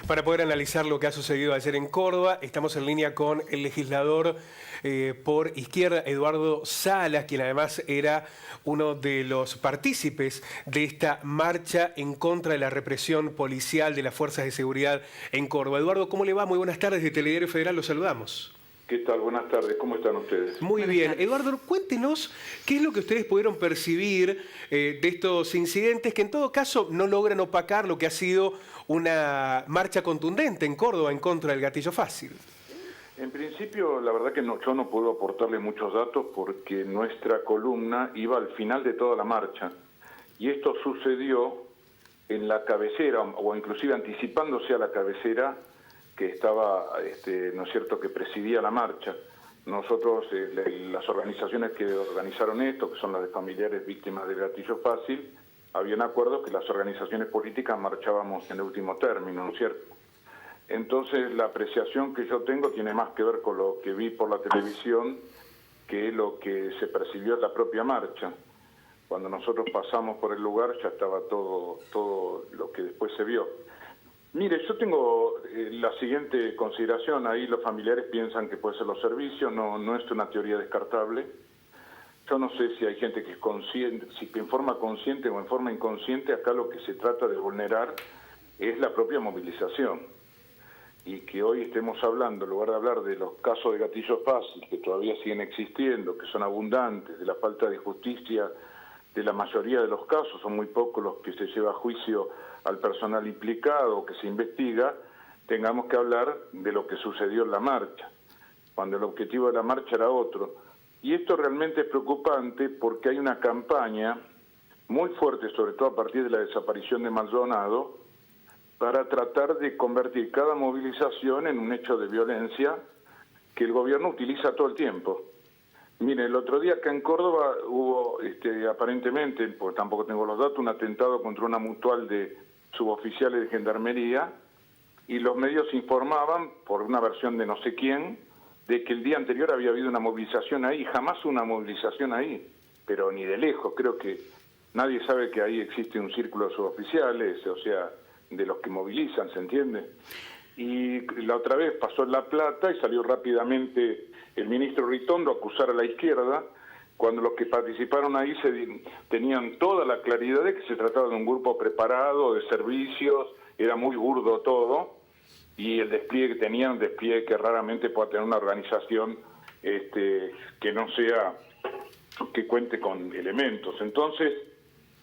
Para poder analizar lo que ha sucedido ayer en Córdoba, estamos en línea con el legislador por izquierda, Eduardo Salas, quien además era uno de los partícipes de esta marcha en contra de la represión policial de las fuerzas de seguridad en Córdoba. Eduardo, ¿cómo le va? Muy buenas tardes, de Telediario Federal, los saludamos. ¿Qué tal? Buenas tardes, ¿cómo están ustedes? Muy bien. Eduardo, cuéntenos qué es lo que ustedes pudieron percibir de estos incidentes que en todo caso no logran opacar lo que ha sido una marcha contundente en Córdoba en contra del gatillo fácil. En principio, la verdad que yo no puedo aportarle muchos datos porque nuestra columna iba al final de toda la marcha y esto sucedió en la cabecera o inclusive anticipándose a la cabecera que estaba, ¿no es cierto?, que presidía la marcha. Nosotros, las organizaciones que organizaron esto, que son las de familiares víctimas del gatillo fácil, habían acuerdos que las organizaciones políticas marchábamos en el último término, ¿no es cierto? Entonces, la apreciación que yo tengo tiene más que ver con lo que vi por la televisión que lo que se percibió en la propia marcha. Cuando nosotros pasamos por el lugar ya estaba todo lo que después se vio. Mire, yo tengo la siguiente consideración. Ahí los familiares piensan que puede ser los servicios, no es una teoría descartable. Yo no sé si hay gente que es consciente, si en forma consciente o en forma inconsciente, acá lo que se trata de vulnerar es la propia movilización. Y que hoy estemos hablando, en lugar de hablar de los casos de gatillo fácil, que todavía siguen existiendo, que son abundantes, de la falta de justicia de la mayoría de los casos, son muy pocos los que se lleva a juicio al personal implicado, que se investiga, tengamos que hablar de lo que sucedió en la marcha, cuando el objetivo de la marcha era otro. Y esto realmente es preocupante porque hay una campaña muy fuerte, sobre todo a partir de la desaparición de Maldonado, para tratar de convertir cada movilización en un hecho de violencia que el gobierno utiliza todo el tiempo. Mire, el otro día acá en Córdoba hubo, aparentemente, porque tampoco tengo los datos, un atentado contra una mutual de suboficiales de gendarmería y los medios informaban, por una versión de no sé quién, de que el día anterior había habido una movilización ahí, jamás una movilización ahí, pero ni de lejos. Creo que nadie sabe que ahí existe un círculo de suboficiales, o sea, de los que movilizan, ¿se entiende? Y la otra vez pasó en La Plata y salió rápidamente el ministro Ritondo a acusar a la izquierda, cuando los que participaron ahí tenían toda la claridad de que se trataba de un grupo preparado, de servicios, era muy burdo todo, y el despliegue que tenían, un despliegue que raramente pueda tener una organización que no sea, que cuente con elementos. Entonces,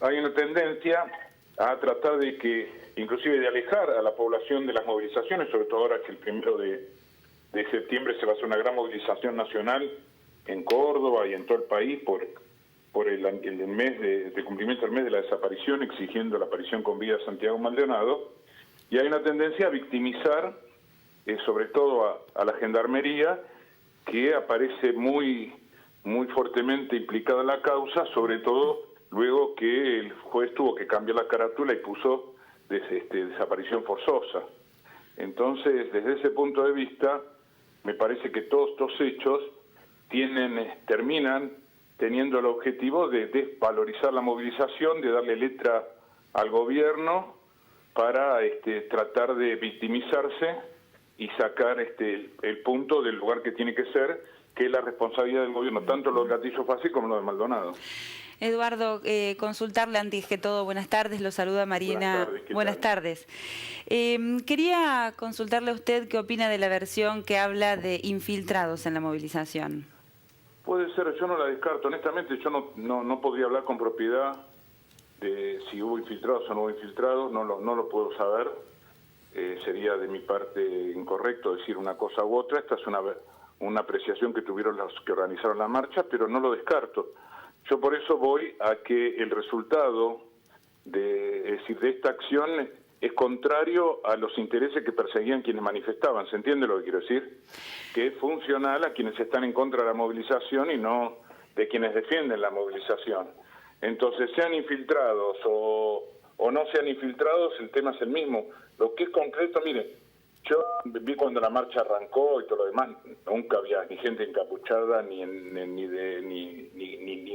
hay una tendencia a tratar de que, inclusive de alejar a la población de las movilizaciones, sobre todo ahora que el 1 de septiembre se va a hacer una gran movilización nacional en Córdoba y en todo el país por el mes de cumplimiento del mes de la desaparición, exigiendo la aparición con vida de Santiago Maldonado, y hay una tendencia a victimizar, sobre todo a la gendarmería, que aparece muy fuertemente implicada en la causa, sobre todo luego que el juez tuvo que cambiar la carátula y puso desaparición forzosa. Entonces, desde ese punto de vista, me parece que todos estos hechos terminan teniendo el objetivo de desvalorizar la movilización, de darle letra al gobierno para tratar de victimizarse y sacar el punto del lugar que tiene que ser, que es la responsabilidad del gobierno, tanto lo del gatillo fácil como lo de Maldonado. Eduardo, consultarle antes que todo, buenas tardes, lo saluda Marina. Buenas tardes. Quería consultarle a usted qué opina de la versión que habla de infiltrados en la movilización. Puede ser, yo no la descarto. Honestamente, yo no podría hablar con propiedad de si hubo infiltrados o no hubo infiltrados, no lo puedo saber. Sería de mi parte incorrecto decir una cosa u otra. Esta es una apreciación que tuvieron los que organizaron la marcha, pero no lo descarto. Yo por eso voy a que el resultado de esta acción es contrario a los intereses que perseguían quienes manifestaban. ¿Se entiende lo que quiero decir? Que es funcional a quienes están en contra de la movilización y no de quienes defienden la movilización. Entonces, sean infiltrados o no sean infiltrados, el tema es el mismo. Lo que es concreto, mire, yo vi cuando la marcha arrancó y todo lo demás, nunca había ni gente encapuchada, ni un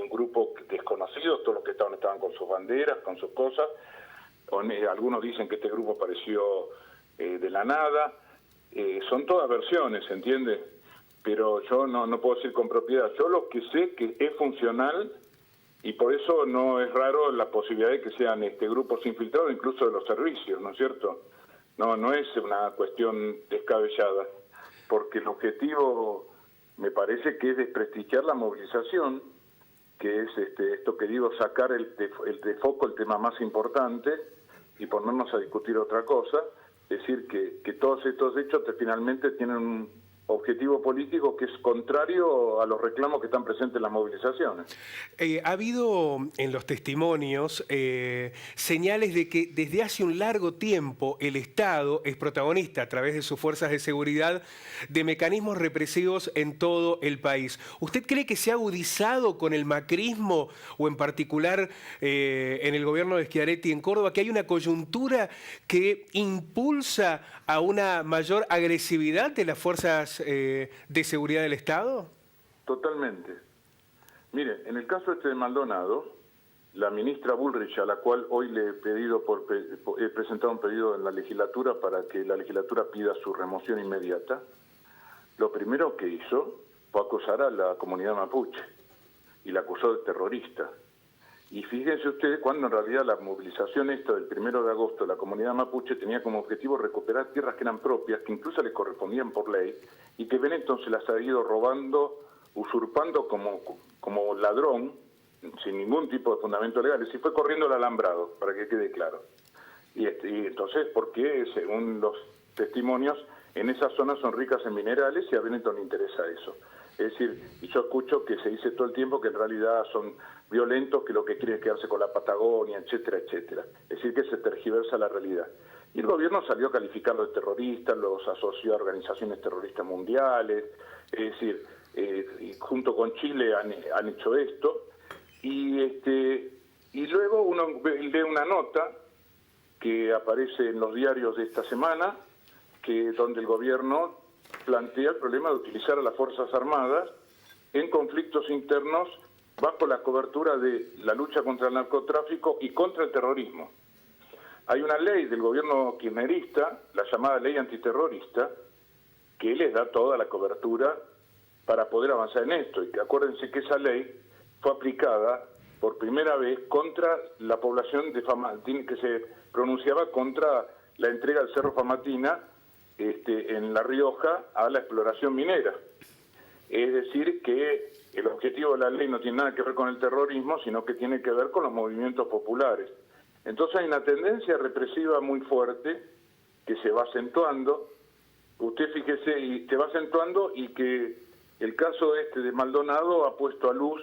grupo desconocido, todos los que estaban con sus banderas, con sus cosas. Algunos dicen que este grupo pareció de la nada. Son todas versiones, ¿se entiende? Pero yo no puedo decir con propiedad. Yo lo que sé que es funcional, y por eso no es raro la posibilidad de que sean grupos infiltrados incluso de los servicios, ¿no es cierto? No es una cuestión descabellada, porque el objetivo me parece que es desprestigiar la movilización, que es esto que digo, sacar de foco el tema más importante y ponernos a discutir otra cosa, es decir, que todos estos hechos finalmente tienen un objetivo político que es contrario a los reclamos que están presentes en las movilizaciones. Ha habido en los testimonios señales de que desde hace un largo tiempo el Estado es protagonista a través de sus fuerzas de seguridad de mecanismos represivos en todo el país. ¿Usted cree que se ha agudizado con el macrismo o en particular en el gobierno de Schiaretti en Córdoba, que hay una coyuntura que impulsa a una mayor agresividad de las fuerzas de seguridad del Estado? Totalmente. Mire, en el caso de Maldonado, la ministra Bullrich, a la cual hoy le he presentado un pedido en la legislatura para que la legislatura pida su remoción inmediata, lo primero que hizo fue acusar a la comunidad mapuche y la acusó de terrorista. Y fíjense ustedes cuando en realidad la movilización esta del 1 de agosto de la comunidad mapuche tenía como objetivo recuperar tierras que eran propias, que incluso les correspondían por ley, y que Benetton se las ha ido robando, usurpando como ladrón, sin ningún tipo de fundamento legal, y fue corriendo el alambrado, para que quede claro. Y entonces, porque según los testimonios, en esas zonas son ricas en minerales y a Benetton le interesa eso. Es decir, y yo escucho que se dice todo el tiempo que en realidad son violentos, que lo que quieren es quedarse con la Patagonia, etcétera, etcétera. Es decir, que se tergiversa la realidad. Y el gobierno salió a calificarlo de terroristas, los asoció a organizaciones terroristas mundiales, es decir, y junto con Chile han hecho esto. Y luego uno lee una nota que aparece en los diarios de esta semana, donde el gobierno plantea el problema de utilizar a las Fuerzas Armadas en conflictos internos bajo la cobertura de la lucha contra el narcotráfico y contra el terrorismo. Hay una ley del gobierno kirchnerista, la llamada ley antiterrorista, que les da toda la cobertura para poder avanzar en esto. Y que acuérdense que esa ley fue aplicada por primera vez contra la población de Famatina, que se pronunciaba contra la entrega del Cerro Famatina en La Rioja a la exploración minera. Es decir, que el objetivo de la ley no tiene nada que ver con el terrorismo, sino que tiene que ver con los movimientos populares. Entonces hay una tendencia represiva muy fuerte que se va acentuando. Usted fíjese, y se va acentuando, y que el caso de Maldonado ha puesto a luz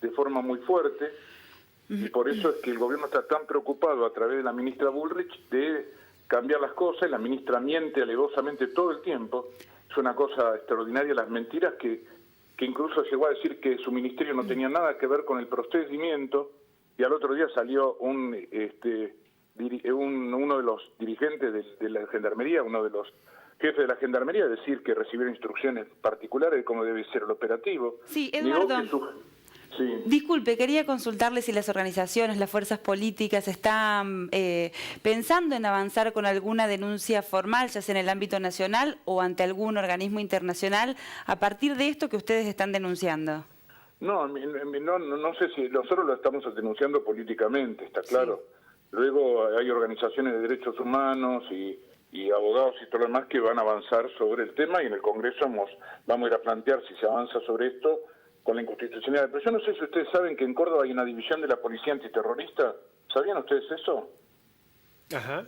de forma muy fuerte, y por eso es que el gobierno está tan preocupado a través de la ministra Bullrich de cambiar las cosas. La ministra miente alevosamente todo el tiempo. Es una cosa extraordinaria las mentiras que incluso llegó a decir que su ministerio no tenía nada que ver con el procedimiento, y al otro día salió uno de los dirigentes de la Gendarmería, uno de los jefes de la Gendarmería, a decir que recibieron instrucciones particulares de cómo debe ser el operativo. Sí, Eduardo. Sí. Disculpe, quería consultarle si las organizaciones, las fuerzas políticas están pensando en avanzar con alguna denuncia formal, ya sea en el ámbito nacional o ante algún organismo internacional, a partir de esto que ustedes están denunciando. No sé si nosotros lo estamos denunciando políticamente, está claro. Sí. Luego hay organizaciones de derechos humanos y abogados y todo lo demás que van a avanzar sobre el tema, y en el Congreso vamos a ir a plantear si se avanza sobre esto con la inconstitucionalidad. Pero yo no sé si ustedes saben que en Córdoba hay una división de la policía antiterrorista. ¿Sabían ustedes eso? Ajá.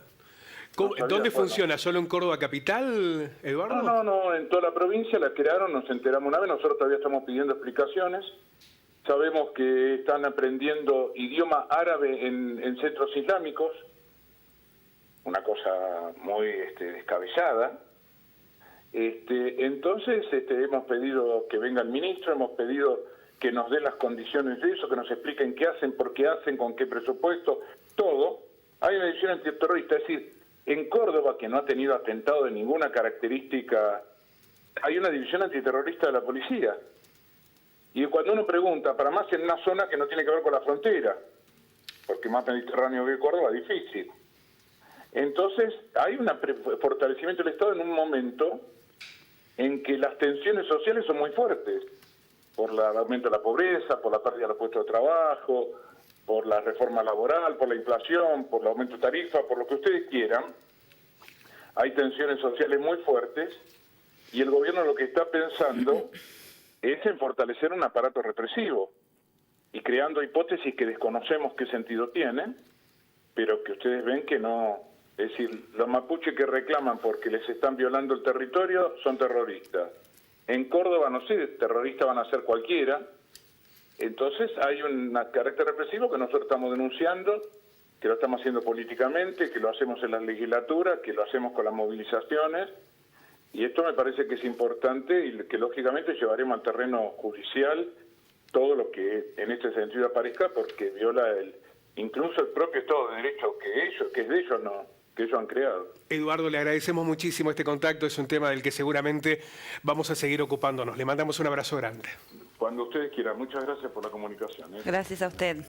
¿Dónde funciona? ¿Solo en Córdoba capital, Eduardo? No, en toda la provincia la crearon, nos enteramos una vez, nosotros todavía estamos pidiendo explicaciones. Sabemos que están aprendiendo idioma árabe en centros islámicos, una cosa muy descabellada. Entonces hemos pedido que venga el ministro, hemos pedido que nos dé las condiciones de eso, que nos expliquen qué hacen, por qué hacen, con qué presupuesto, todo. Hay una división antiterrorista, es decir, en Córdoba, que no ha tenido atentado de ninguna característica, hay una división antiterrorista de la policía. Y cuando uno pregunta, para más en una zona que no tiene que ver con la frontera, porque más mediterráneo que Córdoba es difícil. Entonces, hay un fortalecimiento del Estado en un momento en que las tensiones sociales son muy fuertes, por el aumento de la pobreza, por la pérdida de los puestos de trabajo, por la reforma laboral, por la inflación, por el aumento de tarifa, por lo que ustedes quieran. Hay tensiones sociales muy fuertes y el gobierno lo que está pensando es en fortalecer un aparato represivo y creando hipótesis que desconocemos qué sentido tienen, pero que ustedes ven que no. Es decir, los mapuches que reclaman porque les están violando el territorio son terroristas. En Córdoba, no sé, terroristas van a ser cualquiera. Entonces hay un carácter represivo que nosotros estamos denunciando, que lo estamos haciendo políticamente, que lo hacemos en la legislatura, que lo hacemos con las movilizaciones. Y esto me parece que es importante y que lógicamente llevaremos al terreno judicial todo lo que en este sentido aparezca, porque viola incluso el propio Estado de Derecho que es de ellos, no, que ellos han creado. Eduardo, le agradecemos muchísimo este contacto, es un tema del que seguramente vamos a seguir ocupándonos. Le mandamos un abrazo grande. Cuando ustedes quieran. Muchas gracias por la comunicación. Gracias a usted.